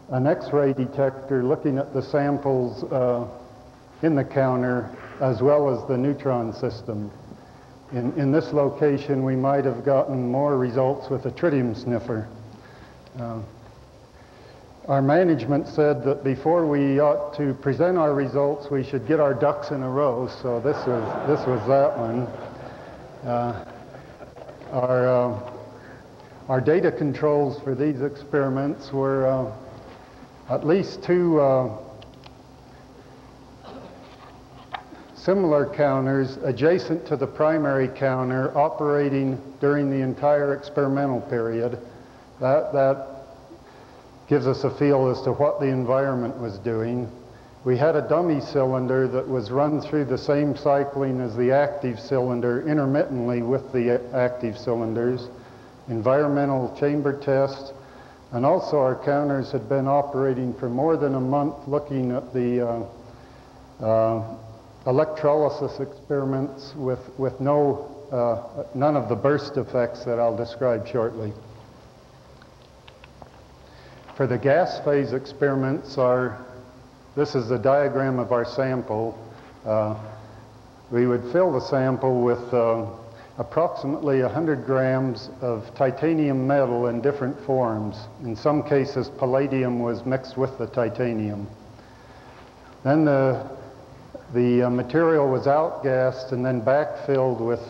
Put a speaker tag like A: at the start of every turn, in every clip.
A: an X-ray detector looking at the samples in the counter as well as the neutron system. In this location, we might have gotten more results with a tritium sniffer. Our management said that before we ought to present our results, we should get our ducks in a row, so this was that one. Our data controls for these experiments were at least two similar counters adjacent to the primary counter operating during the entire experimental period. That gives us a feel as to what the environment was doing. We had a dummy cylinder that was run through the same cycling as the active cylinder intermittently with the active cylinders, environmental chamber test, and also our counters had been operating for more than a month looking at the electrolysis experiments with none of the burst effects that I'll describe shortly. For the gas phase experiments, this is the diagram of our sample. We would fill the sample with approximately 100 grams of titanium metal in different forms. In some cases, palladium was mixed with the titanium. Then the material was outgassed and then backfilled with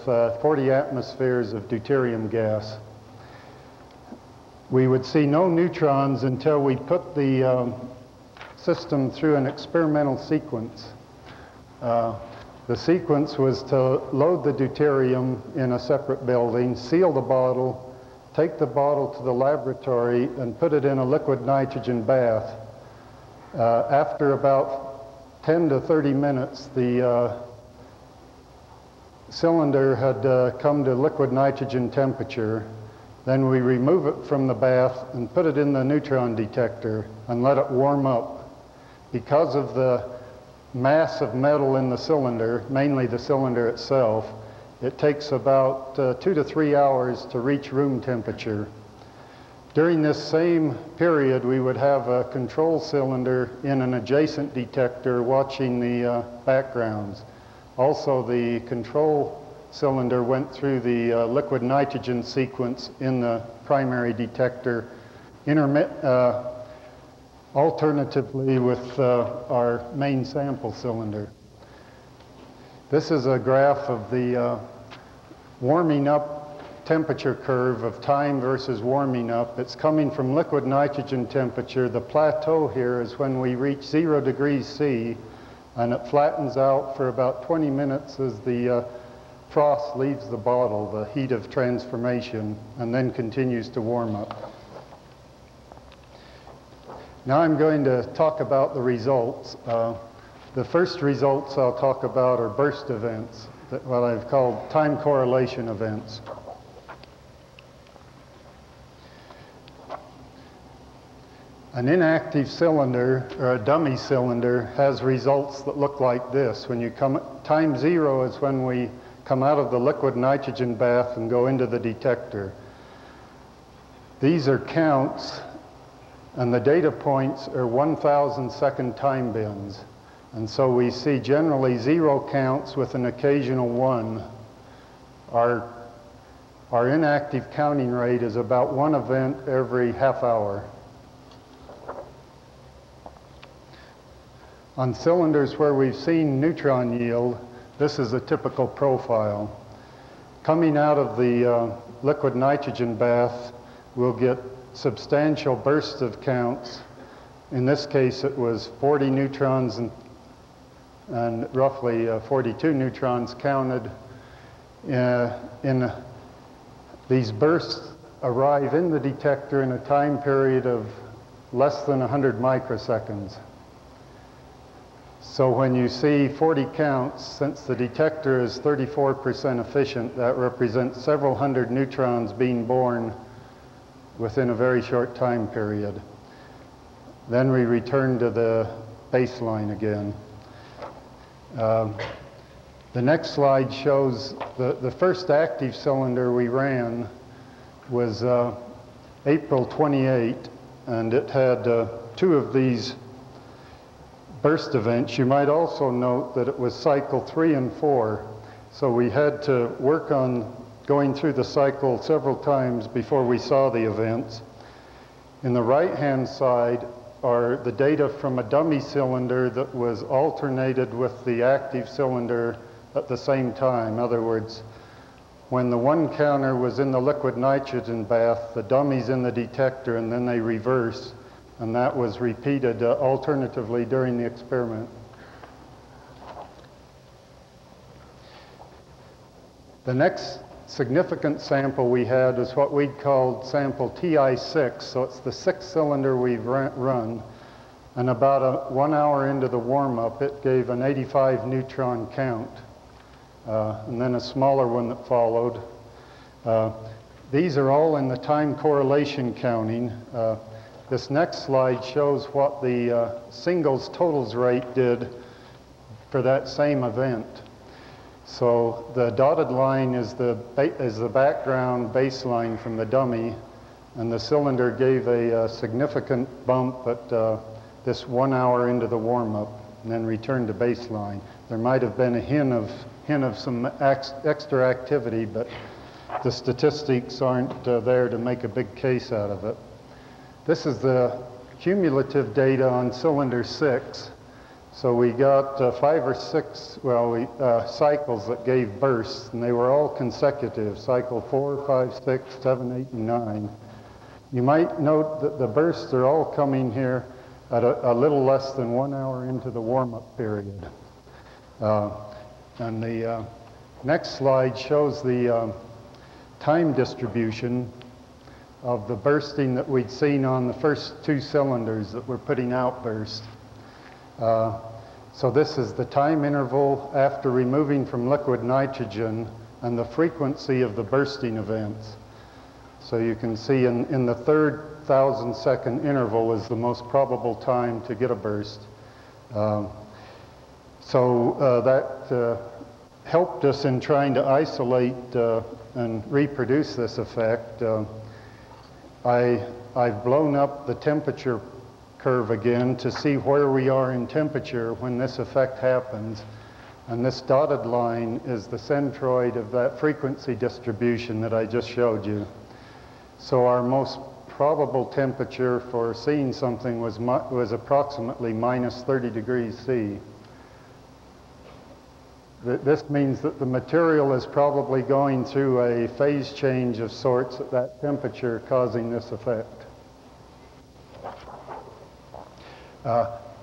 A: 40 atmospheres of deuterium gas. We would see no neutrons until we put the system through an experimental sequence. The sequence was to load the deuterium in a separate building, seal the bottle, take the bottle to the laboratory, and put it in a liquid nitrogen bath. After about 10 to 30 minutes, the cylinder had come to liquid nitrogen temperature. Then we remove it from the bath and put it in the neutron detector and let it warm up. Because of the mass of metal in the cylinder, mainly the cylinder itself, it takes about 2 to 3 hours to reach room temperature. During this same period, we would have a control cylinder in an adjacent detector watching the backgrounds. Also, the control cylinder went through the liquid nitrogen sequence in the primary detector, alternatively with our main sample cylinder. This is a graph of the warming up temperature curve of time versus warming up. It's coming from liquid nitrogen temperature. The plateau here is when we reach 0 degrees C, and it flattens out for about 20 minutes as the frost leaves the bottle, the heat of transformation, and then continues to warm up. Now I'm going to talk about the results. The first results I'll talk about are burst events, what I've called time correlation events. An inactive cylinder, or a dummy cylinder, has results that look like this. When you time 0 is when we come out of the liquid nitrogen bath and go into the detector. These are counts, and the data points are 1,000-second time bins. And so we see generally 0 counts with an occasional 1. Our inactive counting rate is about 1 event every half hour. On cylinders where we've seen neutron yield, this is a typical profile. Coming out of the liquid nitrogen bath, we'll get substantial bursts of counts. In this case, it was 40 neutrons and roughly 42 neutrons counted. These bursts arrive in the detector in a time period of less than 100 microseconds. So when you see 40 counts, since the detector is 34% efficient, that represents several hundred neutrons being born within a very short time period. Then we return to the baseline again. The next slide shows the first active cylinder we ran was April 28, and it had two of these burst events. You might also note that it was cycle 3 and 4, so we had to work on going through the cycle several times before we saw the events. In the right-hand side are the data from a dummy cylinder that was alternated with the active cylinder at the same time. In other words, when the one counter was in the liquid nitrogen bath, the dummy's in the detector, and then they reverse, and that was repeated alternatively during the experiment. The next significant sample we had is what we'd called sample TI6, so it's the 6th cylinder we've run, and about 1 hour into the warm-up it gave an 85 neutron count, and then a smaller one that followed. These are all in the time correlation counting. This next slide shows what the singles totals rate did for that same event. So the dotted line is the background baseline from the dummy, and the cylinder gave a significant bump at this 1 hour into the warm-up, and then returned to baseline. There might have been a hint of some extra activity, but the statistics aren't there to make a big case out of it. This is the cumulative data on cylinder 6. So we got 5 or 6 cycles that gave bursts, and they were all consecutive, cycle 4, 5, 6, 7, 8, and 9. You might note that the bursts are all coming here at a little less than 1 hour into the warm-up period. And the next slide shows the time distribution of the bursting that we'd seen on the first 2 cylinders that were putting out bursts. So this is the time interval after removing from liquid nitrogen and the frequency of the bursting events. So you can see in the 3rd 1,000-second interval is the most probable time to get a burst. That helped us in trying to isolate and reproduce this effect. I've blown up the temperature curve again to see where we are in temperature when this effect happens. And this dotted line is the centroid of that frequency distribution that I just showed you. So our most probable temperature for seeing something was approximately minus 30 degrees C. This means that the material is probably going through a phase change of sorts at that temperature, causing this effect.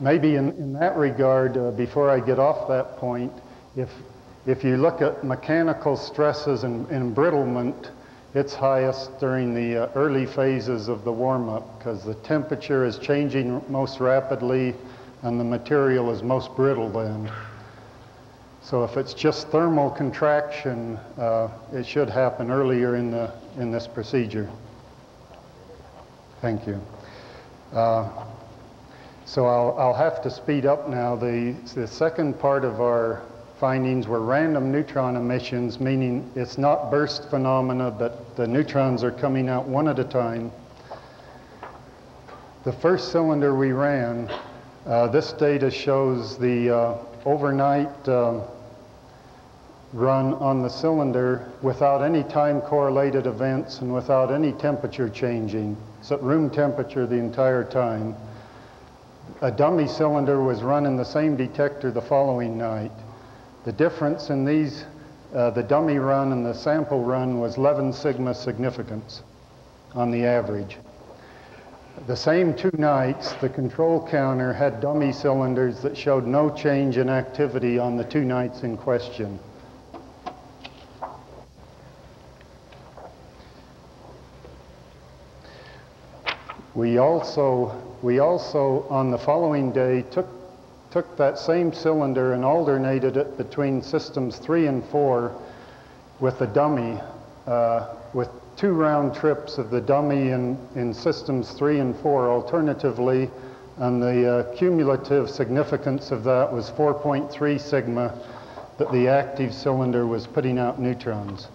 A: Maybe in that regard, before I get off that point, if you look at mechanical stresses and embrittlement, it's highest during the early phases of the warm-up, because the temperature is changing most rapidly and the material is most brittle then. So if it's just thermal contraction, it should happen earlier in this procedure. Thank you. So I'll have to speed up now. The second part of our findings were random neutron emissions, meaning it's not burst phenomena, but the neutrons are coming out one at a time. The first cylinder we ran, this data shows the overnight run on the cylinder without any time correlated events and without any temperature changing. It's at room temperature the entire time. A dummy cylinder was run in the same detector the following night. The difference in these, the dummy run and the sample run, was 11 sigma significance on the average. The same 2 nights, the control counter had dummy cylinders that showed no change in activity on the 2 nights in question. We also on the following day took that same cylinder and alternated it between systems 3 and 4 with the dummy, with 2 round trips of the dummy in systems 3 and 4 alternatively, and the cumulative significance of that was 4.3 sigma, that the active cylinder was putting out neutrons.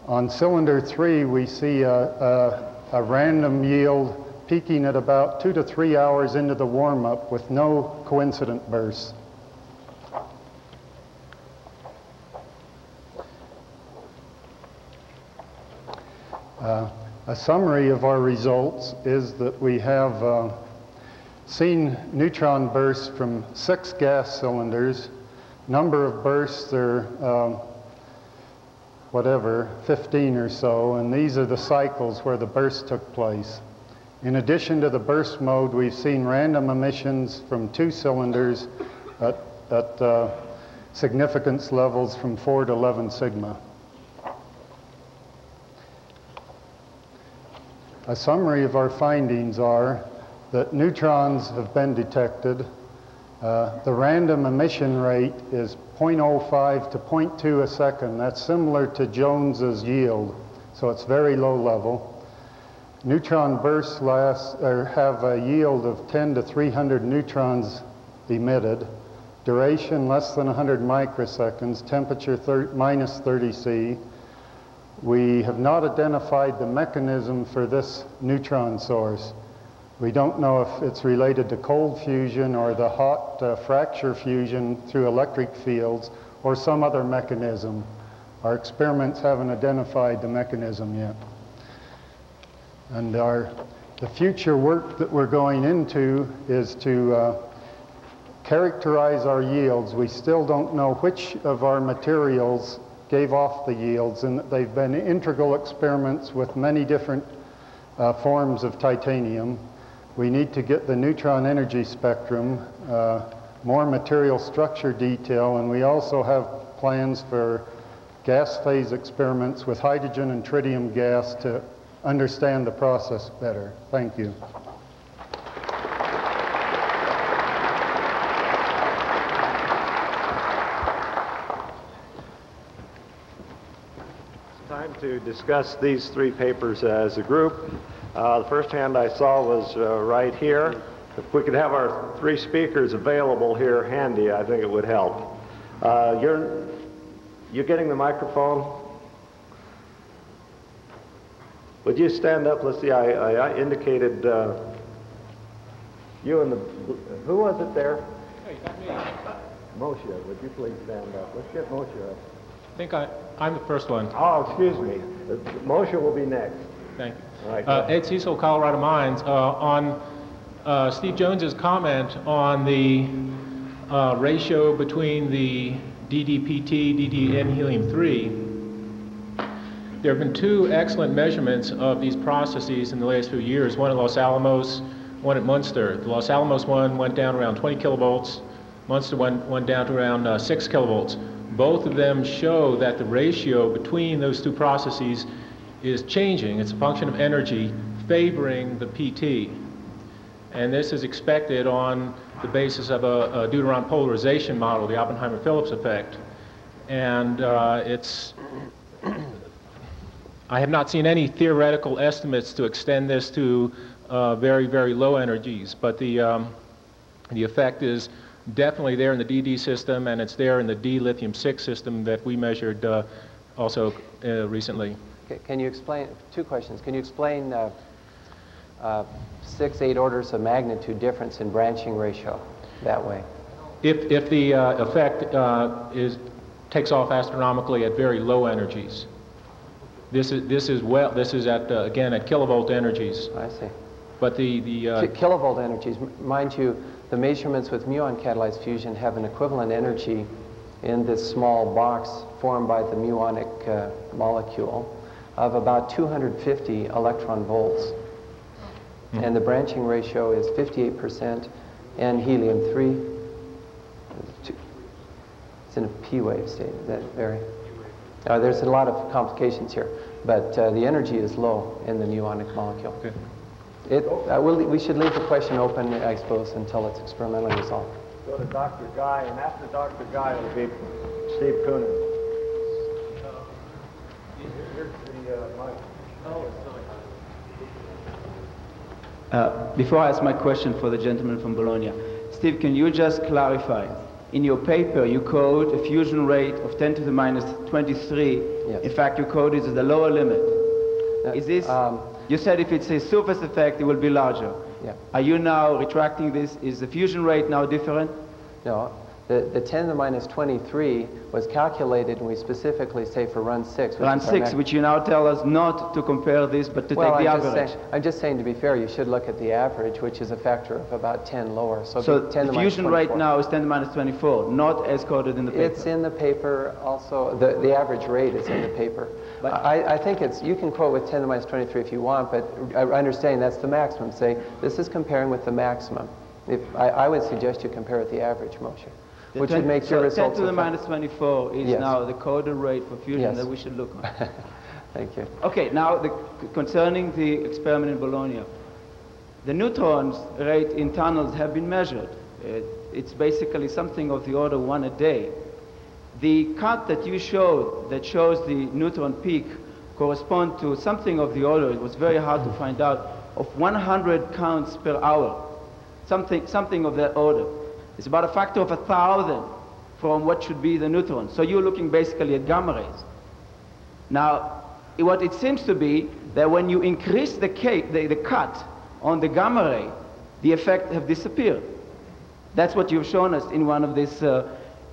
A: On cylinder 3, we see a a random yield peaking at about 2 to 3 hours into the warm-up with no coincident bursts. A summary of our results is that we have seen neutron bursts from 6 gas cylinders. Number of bursts are whatever, 15 or so, and these are the cycles where the burst took place. In addition to the burst mode, we've seen random emissions from 2 cylinders at significance levels from 4 to 11 sigma. A summary of our findings are that neutrons have been detected. The random emission rate is 0.05 to 0.2 a second. That's similar to Jones's yield, so it's very low level. Neutron bursts have a yield of 10 to 300 neutrons emitted. Duration less than 100 microseconds. Temperature minus 30 C. We have not identified the mechanism for this neutron source. We don't know if it's related to cold fusion or the hot fracture fusion through electric fields or some other mechanism. Our experiments haven't identified the mechanism yet. And the future work that we're going into is to characterize our yields. We still don't know which of our materials gave off the yields, and they've been integral experiments with many different forms of titanium. We need to get the neutron energy spectrum, more material structure detail, and we also have plans for gas phase experiments with hydrogen and tritium gas to understand the process better. Thank you.
B: Time to discuss these 3 papers as a group. The first hand I saw was right here. If we could have our 3 speakers available here handy, I think it would help. You're getting the microphone? Would you stand up? Let's see, I indicated you and the, who was it there?
C: Hey, not me.
B: Moshe, would you please stand up? Let's get Moshe up.
C: I think I'm the first one.
B: Oh, excuse me. Moshe will be next.
C: Thank you.
B: All right,
C: Ed Cecil, Colorado Mines. On Steve Jones's comment on the ratio between the DDPT, DDN helium-3, there have been 2 excellent measurements of these processes in the last few years, one at Los Alamos, one at Munster. The Los Alamos one went down around 20 kilovolts, Munster one went down to around 6 kilovolts. Both of them show that the ratio between those 2 processes is changing. It's a function of energy favoring the PT. And this is expected on the basis of a deuteron polarization model, the Oppenheimer-Phillips effect. And I have not seen any theoretical estimates to extend this to very, very low energies, but the effect is definitely there in the DD system, and it's there in the D lithium-6 system that we measured also recently.
D: Okay, can you explain, 2 questions. Can you explain 6, 8 orders of magnitude difference in branching ratio that way?
C: If the effect takes off astronomically at very low energies. This is at again at kilovolt energies.
D: I see.
C: But the
D: kilovolt energies, mind you, the measurements with muon catalyzed fusion have an equivalent energy in this small box formed by the muonic molecule of about 250 electron volts. Mm-hmm. And the branching ratio is 58% and helium-3. It's in a P-wave state. Is that very? There's a lot of complications here, but the energy is low in the muonic molecule.
C: Okay.
D: We should leave the question open, I suppose, until it's experimentally resolved.
B: Go to Dr. Guy, and after Dr. Guy will be Steve Coonan. Here's the mic.
E: Before I ask my question for the gentleman from Bologna, Steve, can you just clarify? In your paper, you quote a fusion rate of 10 to the minus 23.
D: Yes.
E: In fact, you quote it as the lower limit. Is this You said if it's a surface effect, it will be larger.
D: Yeah.
E: Are you now retracting this? Is the fusion rate now different?
D: No, the 10 to the minus 23 was calculated, and we specifically say for run 6.
E: Run 6, which you now tell us not to compare this, but to take the average.
D: I'm just saying, to be fair, you should look at the average, which is a factor of about 10 lower. So
E: the fusion rate now is 10 to the minus 24, not as coded in the paper.
D: It's in the paper also. The average rate is in the paper. But I think you can quote with 10 to the minus 23 if you want, but understanding that's the maximum. Say, this is comparing with the maximum. I would suggest you compare with the average, Moshe. Which would make your results
E: 10 to the minus 24 is now the coded rate for fusion that we should look on.
D: Thank you.
E: Okay, now concerning the experiment in Bologna. The neutrons rate in tunnels have been measured. It's basically something of the order 1 a day. The cut that you showed that shows the neutron peak correspond to something of the order, it was very hard to find out, of 100 counts per hour. Something of that order. It's about a factor of 1,000 from what should be the neutron. So you're looking basically at gamma rays. Now, what it seems to be that when you increase the cut on the gamma ray, the effect have disappeared. That's what you've shown us in one of these.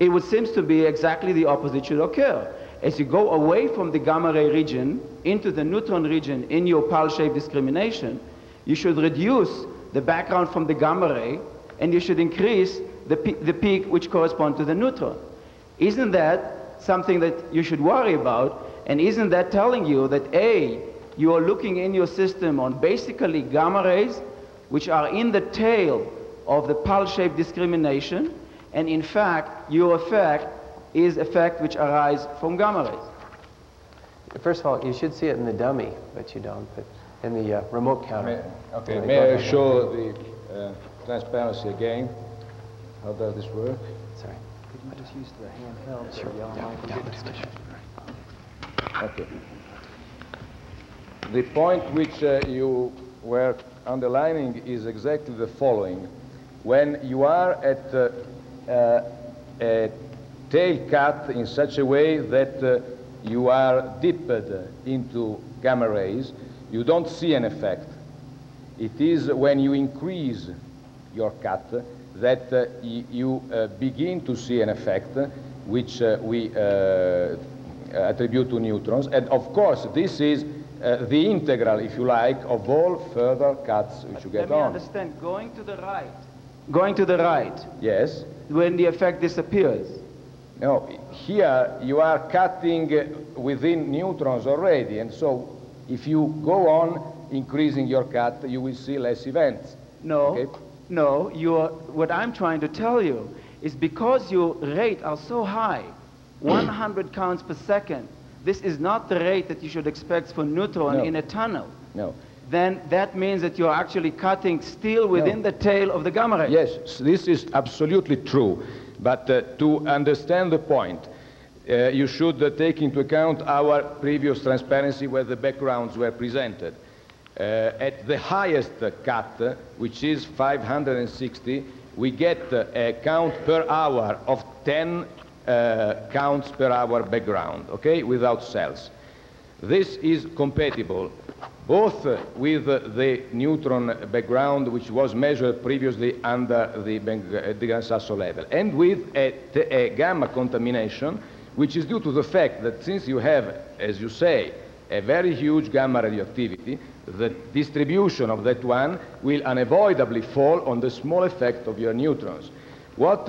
E: It would seem to be exactly the opposite should occur. As you go away from the gamma ray region into the neutron region in your pulse-shape discrimination, you should reduce the background from the gamma ray, and you should increase the peak which corresponds to the neutron. Isn't that something that you should worry about? And isn't that telling you that A, you are looking in your system on basically gamma rays, which are in the tail of the pulse-shape discrimination, and in fact, your effect is effect which arise from gamma rays?
D: First of all, you should see it in the dummy, but you don't, but in the remote counter.
F: May I show the transparency again? How does this work?
D: Sorry.
E: Could you just use the handheld?
D: Sure.
F: Okay. The point which you were underlining is exactly the following. When you are at a tail cut in such a way that you are dipped into gamma rays, you don't see an effect. It is when you increase your cut that you begin to see an effect which we attribute to neutrons. And of course, this is the integral, if you like, of all further cuts which you get on.
E: Let me understand, going to the right,
F: yes,
E: when the effect disappears.
F: No, here you are cutting within neutrons already, and so if you go on increasing your cut, you will see less events.
E: No,
F: okay?
E: No, what I'm trying to tell you is because your rate are so high, 100 counts per second, this is not the rate that you should expect for neutron in a tunnel.
F: No.
E: Then that means that you're actually cutting still within the tail of the gamma ray.
F: Yes, this is absolutely true. But to understand the point, you should take into account our previous transparency where the backgrounds were presented. At the highest cut, which is 560, we get a count per hour of 10 counts per hour background, okay, without cells. This is compatible both with the neutron background, which was measured previously under the Gran-Sasso level, and with a gamma contamination, which is due to the fact that since you have, as you say, a very huge gamma radioactivity, the distribution of that one will unavoidably fall on the small effect of your neutrons. What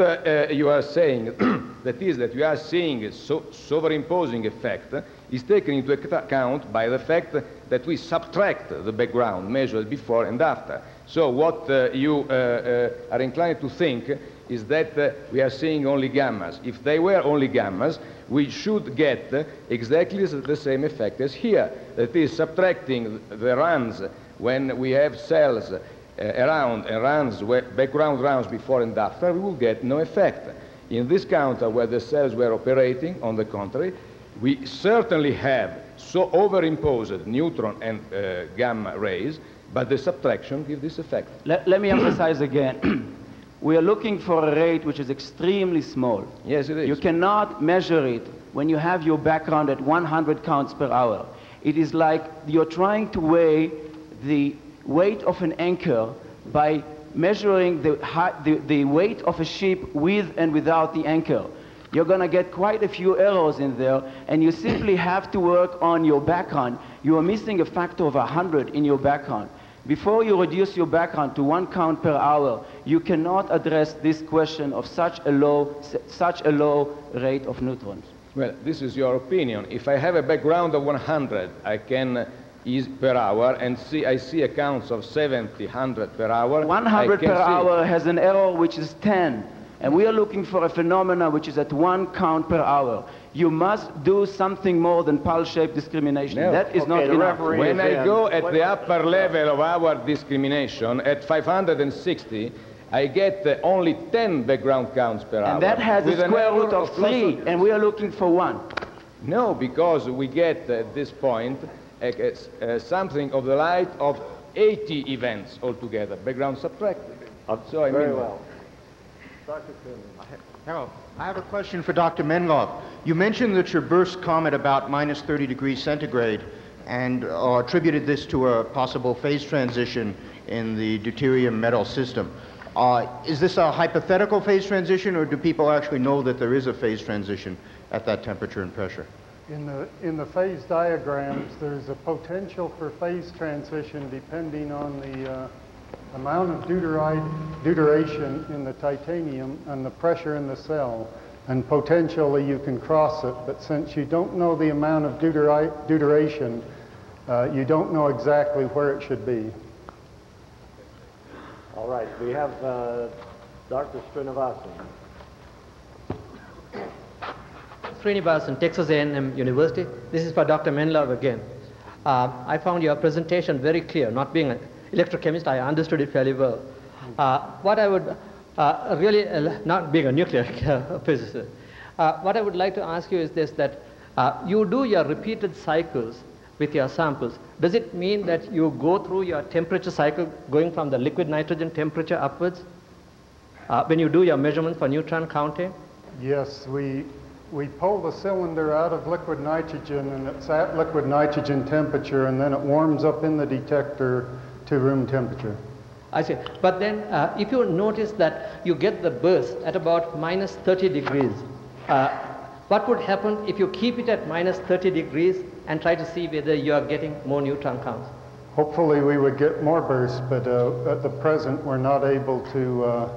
F: you are saying, that is that you are seeing a superimposing effect, is taken into account by the fact that we subtract the background measured before and after. So what you are inclined to think is that we are seeing only gammas. If they were only gammas, we should get exactly the same effect as here. That is, subtracting the runs when we have cells around and runs, background runs before and after, we will get no effect. In this counter where the cells were operating, on the contrary, we certainly have so overimposed neutron and gamma rays, but the subtraction gives this effect.
E: Let me emphasize again. We are looking for a rate which is extremely small.
F: Yes, it is.
E: You cannot measure it when you have your background at 100 counts per hour. It is like you're trying to weigh the weight of an anchor by measuring the weight of a ship with and without the anchor. You're going to get quite a few errors in there, and you simply have to work on your background. You are missing a factor of 100 in your background. Before you reduce your background to 1 count per hour, you cannot address this question of such a low rate of neutrons.
F: Well, this is your opinion. If I have a background of 100, I can per hour, and I see accounts of 70, 100 per hour.
E: 100 per hour has an error which is 10, and we are looking for a phenomena which is at 1 count per hour. You must do something more than pulse-shape discrimination. No. That is not enough.
F: When I go at the upper level of our discrimination, at 560, I get only 10 background counts per hour.
E: And that has a square root of 3, and we are looking for 1.
F: No, because we get at this point something of the light of 80 events altogether, background subtracted. So I
B: Very
F: mean
B: well. Dr. Kuhn.
G: Hello. I have a question for Dr. Mallove. You mentioned that your burst comet about minus 30 degrees centigrade and attributed this to a possible phase transition in the deuterium metal system. Is this a hypothetical phase transition, or do people actually know that there is a phase transition at that temperature and pressure?
A: In the phase diagrams, there's a potential for phase transition depending on the amount of deuteration in the titanium and the pressure in the cell. And potentially you can cross it, but since you don't know the amount of deuteration, you don't know exactly where it should be.
B: All right, we have Dr. Srinivasan.
H: Srinivasan, Texas A&M University. This is for Dr. Mallove again. I found your presentation very clear. Not being an electrochemist, I understood it fairly well. What I would really, not being a nuclear physicist, what I would like to ask you is this, that you do your repeated cycles with your samples. Does it mean that you go through your temperature cycle going from the liquid nitrogen temperature upwards when you do your measurement for neutron counting?
A: Yes, we pull the cylinder out of liquid nitrogen, and it's at liquid nitrogen temperature, and then it warms up in the detector to room temperature.
H: I see. But then if you notice that you get the burst at about minus 30 degrees, what would happen if you keep it at minus 30 degrees and try to see whether you are getting more neutron counts?
A: Hopefully we would get more bursts, but at the present we're not able to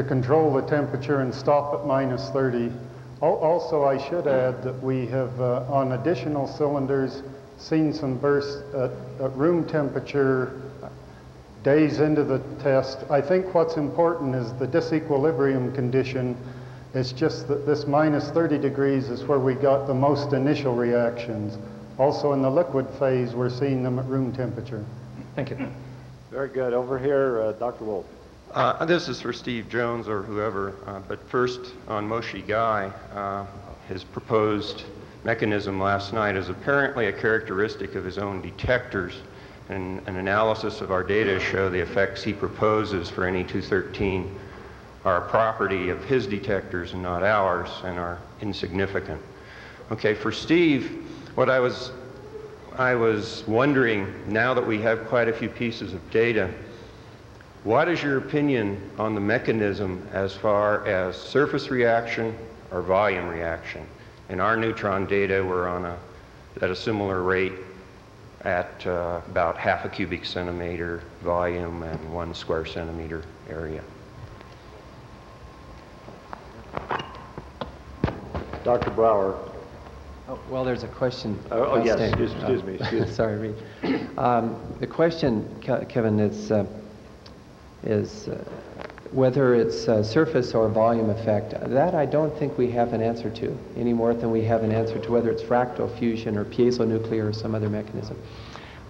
A: control the temperature and stop at minus 30. Also, I should add that we have, on additional cylinders, seen some bursts at room temperature days into the test. I think what's important is the disequilibrium condition. It's just that this minus 30 degrees is where we got the most initial reactions. Also in the liquid phase, we're seeing them at room temperature.
H: Thank you.
B: Very good. Over here, Dr. Wolf.
I: This is for Steve Jones or whoever, but first on Moshe Guy, his proposed mechanism last night is apparently a characteristic of his own detectors, and an analysis of our data show the effects he proposes for Ne-213 are a property of his detectors and not ours, and are insignificant. Okay, for Steve, what I was wondering, now that we have quite a few pieces of data, what is your opinion on the mechanism as far as surface reaction or volume reaction? In our neutron data, we're at a similar rate at about half a cubic centimeter volume and 1 square centimeter area.
B: Dr. Brower.
D: Oh, well, there's a question.
B: Oh yes, excuse me.
D: Sorry, Reed. The question, Kevin, is whether it's surface or volume effect. That I don't think we have an answer to, any more than we have an answer to whether it's fractal fusion or piezonuclear or some other mechanism.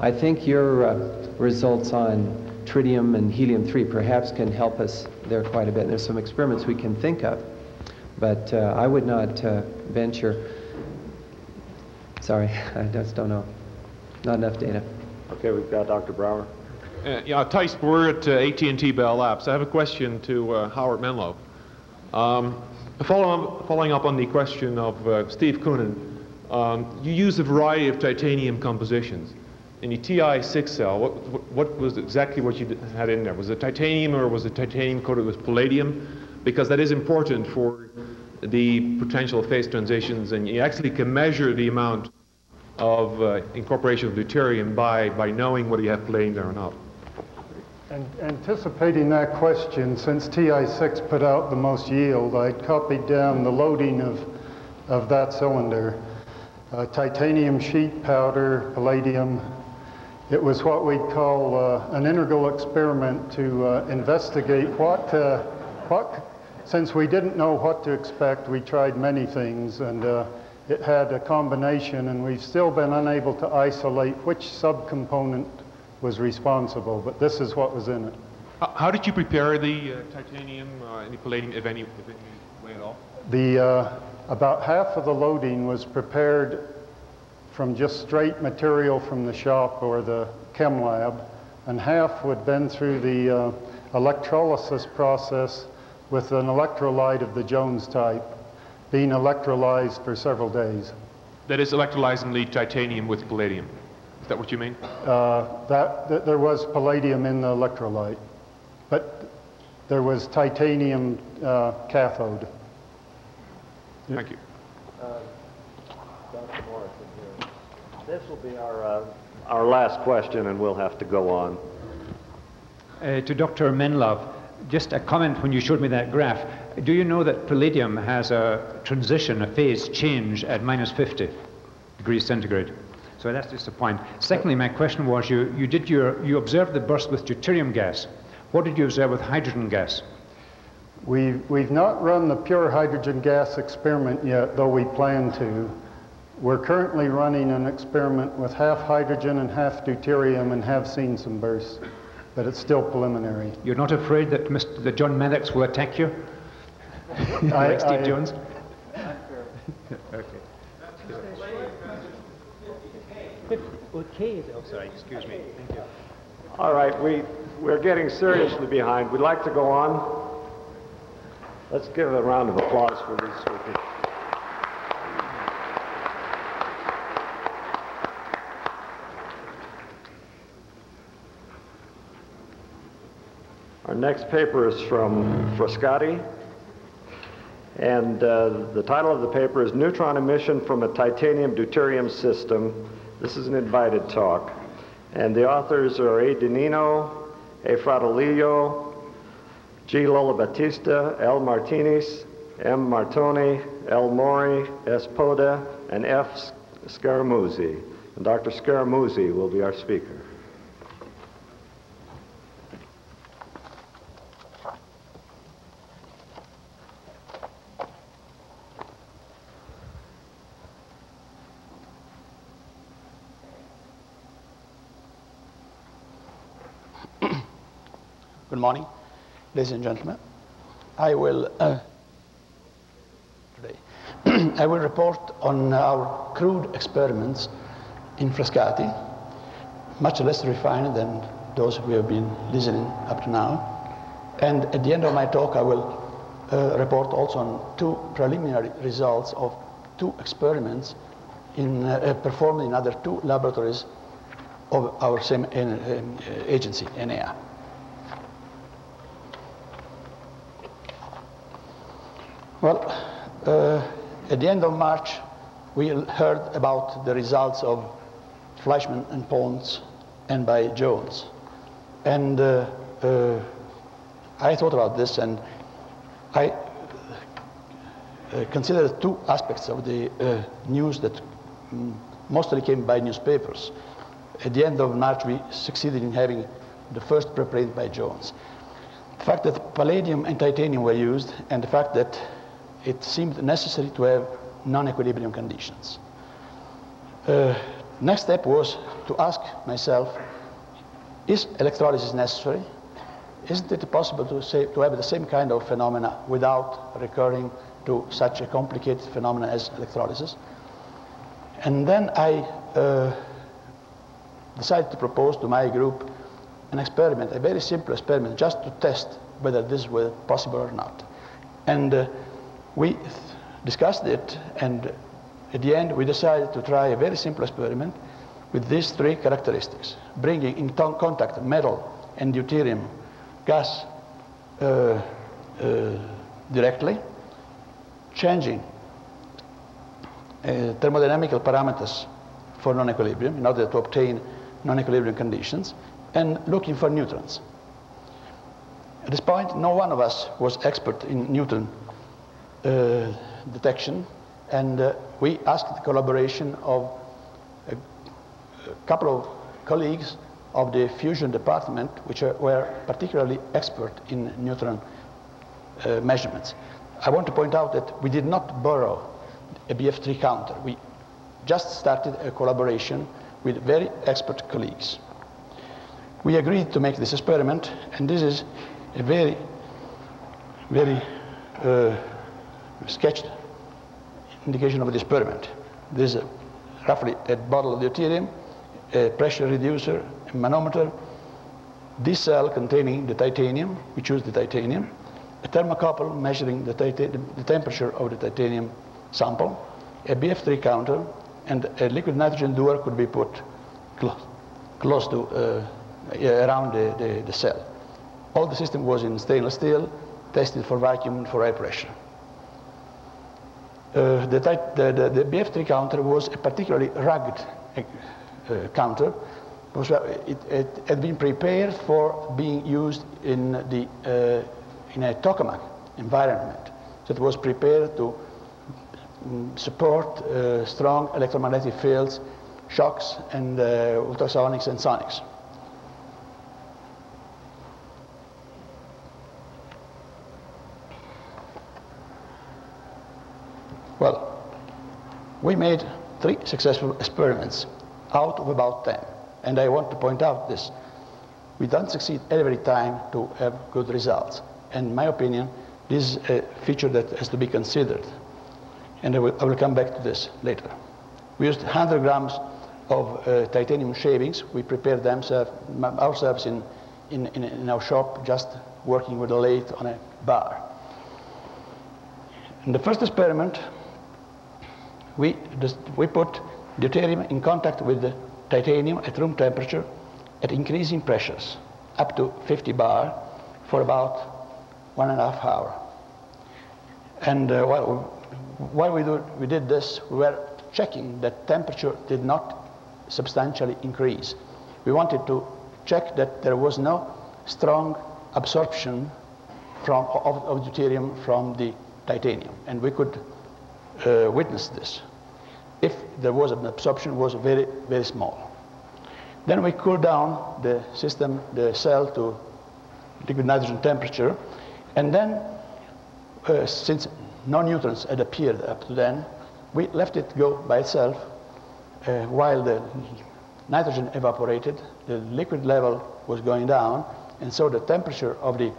D: I think your results on tritium and helium-3 perhaps can help us there quite a bit. And there's some experiments we can think of, but I would not venture. Sorry, I just don't know. Not enough data.
B: Okay, we've got Dr. Brower.
J: Yeah, Thijs Boer at AT&T Bell Labs. I have a question to Howard Mallove. Following up on the question of Steve Koonin, you use a variety of titanium compositions. in the TI-6 cell, what was exactly what you had in there? Was it titanium or was it titanium coated with palladium? Because that is important for the potential phase transitions, and you actually can measure the amount of incorporation of deuterium by knowing whether you have palladium there or not.
A: And anticipating that question, since TI-6 put out the most yield, I copied down the loading of that cylinder. Titanium sheet powder, palladium. It was what we'd call an integral experiment to investigate since we didn't know what to expect, we tried many things, and it had a combination, and we've still been unable to isolate which subcomponent was responsible, but this is what was in it.
J: How did you prepare the titanium and the palladium, if any way at all?
A: About half of the loading was prepared from just straight material from the shop or the chem lab, and half would been through the electrolysis process with an electrolyte of the Jones type, being electrolyzed for several days.
J: That is electrolyzing the titanium with palladium. Is that what you mean?
A: There was palladium in the electrolyte, but there was titanium cathode.
J: Thank you.
B: Dr. Morrison here. This will be our last question, and we'll have to go on.
K: To Dr. Mallove, just a comment when you showed me that graph. Do you know that palladium has a transition, a phase change at -50 degrees centigrade? So that's just a point. Secondly, my question was, you observed the burst with deuterium gas. What did you observe with hydrogen gas?
A: We've not run the pure hydrogen gas experiment yet, though we plan to. We're currently running an experiment with half hydrogen and half deuterium and have seen some bursts, but it's still preliminary.
K: You're not afraid that that John Maddox will attack you? Like Steve Jones? Okay.
H: Okay.
K: Oh, sorry, excuse me. Thank you.
B: All right, we're getting seriously behind. We'd like to go on. Let's give a round of applause for these speakers. Our next paper is from Frascati, and the title of the paper is Neutron Emission from a Titanium Deuterium System. This is an invited talk, and the authors are A. Danino, A. Fratolillo, G. Lola Batista, L. Martinez, M. Martoni, L. Mori, S. Poda, and F. Scaramuzzi. And Dr. Scaramuzzi will be our speaker.
L: Good morning, ladies and gentlemen. I will report on our crude experiments in Frascati, much less refined than those we have been listening up to now. And at the end of my talk, I will report also on two preliminary results of two experiments performed in other two laboratories of our same agency, NEA. Well, at the end of March, we heard about the results of Fleischmann and Pons and by Jones. And I thought about this, and I considered two aspects of the news that mostly came by newspapers. At the end of March, we succeeded in having the first preprint by Jones. The fact that palladium and titanium were used, and the fact that it seemed necessary to have non-equilibrium conditions. Next step was to ask myself, is electrolysis necessary? Isn't it possible to have the same kind of phenomena without recurring to such a complicated phenomenon as electrolysis? And then I decided to propose to my group an experiment, a very simple experiment, just to test whether this was possible or not. And we discussed it, and at the end we decided to try a very simple experiment with these three characteristics: bringing in contact metal and deuterium gas directly, changing thermodynamical parameters for non-equilibrium in order to obtain non-equilibrium conditions, and looking for neutrons. At this point, no one of us was expert in neutron detection, and we asked the collaboration of a couple of colleagues of the fusion department, which were particularly expert in neutron measurements. I want to point out that we did not borrow a BF3 counter. We just started a collaboration with very expert colleagues. We agreed to make this experiment, and this is a very, very sketched indication of the experiment. This is roughly a bottle of deuterium, a pressure reducer, a manometer, this cell containing the titanium, we choose the titanium, a thermocouple measuring the temperature of the titanium sample, a BF3 counter, and a liquid nitrogen dewar could be put close to around the cell. All the system was in stainless steel, tested for vacuum and for air pressure. The BF3 counter was a particularly rugged counter. It had been prepared for being used in a tokamak environment. So it was prepared to support strong electromagnetic fields, shocks, and ultrasonics and sonics. Well, we made 3 successful experiments out of about 10. And I want to point out this. We don't succeed every time to have good results. And in my opinion, this is a feature that has to be considered. And I will come back to this later. We used 100 grams of titanium shavings. We prepared them ourselves in our shop, just working with a lathe on a bar. In the first experiment, we put deuterium in contact with the titanium at room temperature at increasing pressures, up to 50 bar, for about 1.5 hours. And while we did this, we were checking that temperature did not substantially increase. We wanted to check that there was no strong absorption of deuterium from the titanium, and we could witness this. If there was an absorption, it was very, very small. Then we cooled down the system, the cell, to liquid nitrogen temperature, and then since no neutrons had appeared up to then, we left it go by itself while the nitrogen evaporated, the liquid level was going down, and so the temperature of the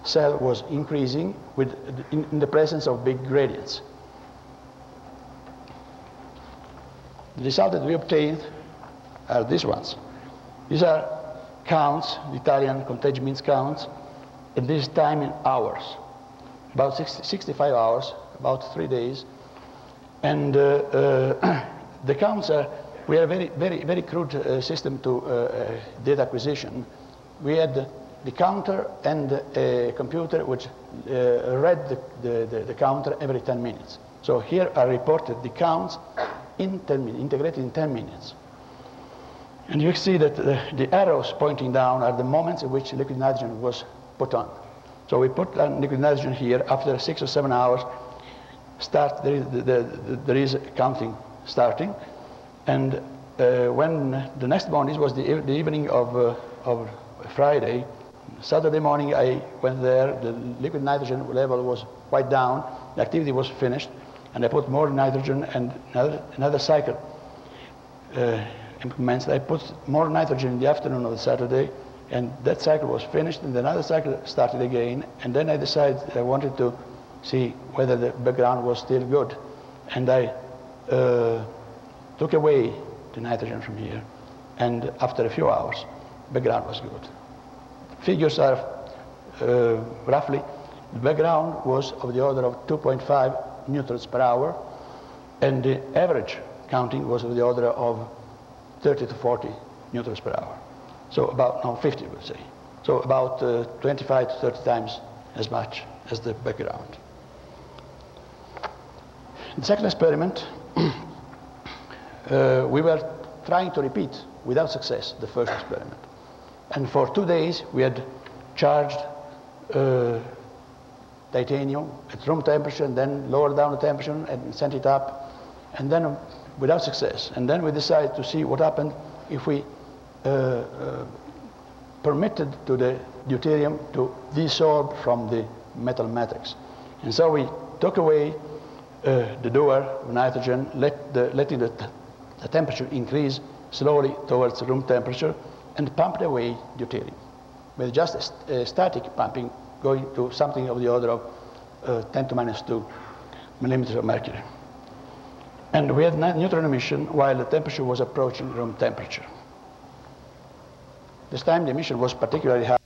L: cell was increasing in the presence of big gradients. The result that we obtained are these ones. These are counts, the Italian contagion means counts, and this time in hours, about 65 hours, about 3 days. And the counts are, we have a very crude system to data acquisition. We had the counter and a computer which read the counter every 10 minutes. So here are reported the counts in 10 minutes, integrated in 10 minutes. And you see that the arrows pointing down are the moments in which liquid nitrogen was put on. So we put on liquid nitrogen here. After 6 or 7 hours, there is counting starting. And when the next morning, this was the evening of Friday, Saturday morning I went there, the liquid nitrogen level was quite down, the activity was finished, and I put more nitrogen, and another cycle commenced. I put more nitrogen in the afternoon of the Saturday, and that cycle was finished, and another cycle started again, and then I decided I wanted to see whether the background was still good. And I took away the nitrogen from here, and after a few hours, background was good. Figures are roughly, the background was of the order of 2.5 neutrons per hour, and the average counting was of the order of 30 to 40 neutrons per hour. So about, no, 50, we'll say. So about 25 to 30 times as much as the background. The second experiment, we were trying to repeat without success the first experiment. And for 2 days, we had charged titanium at room temperature and then lowered down the temperature and sent it up, and then without success. And then we decided to see what happened if we permitted to the deuterium to desorb from the metal matrix. And so we took away the door of nitrogen, letting the temperature increase slowly towards room temperature, and pumped away deuterium with just a static pumping going to something of the order of 10 to minus 2 millimeters of mercury. And we had neutron emission while the temperature was approaching room temperature. This time the emission was particularly high.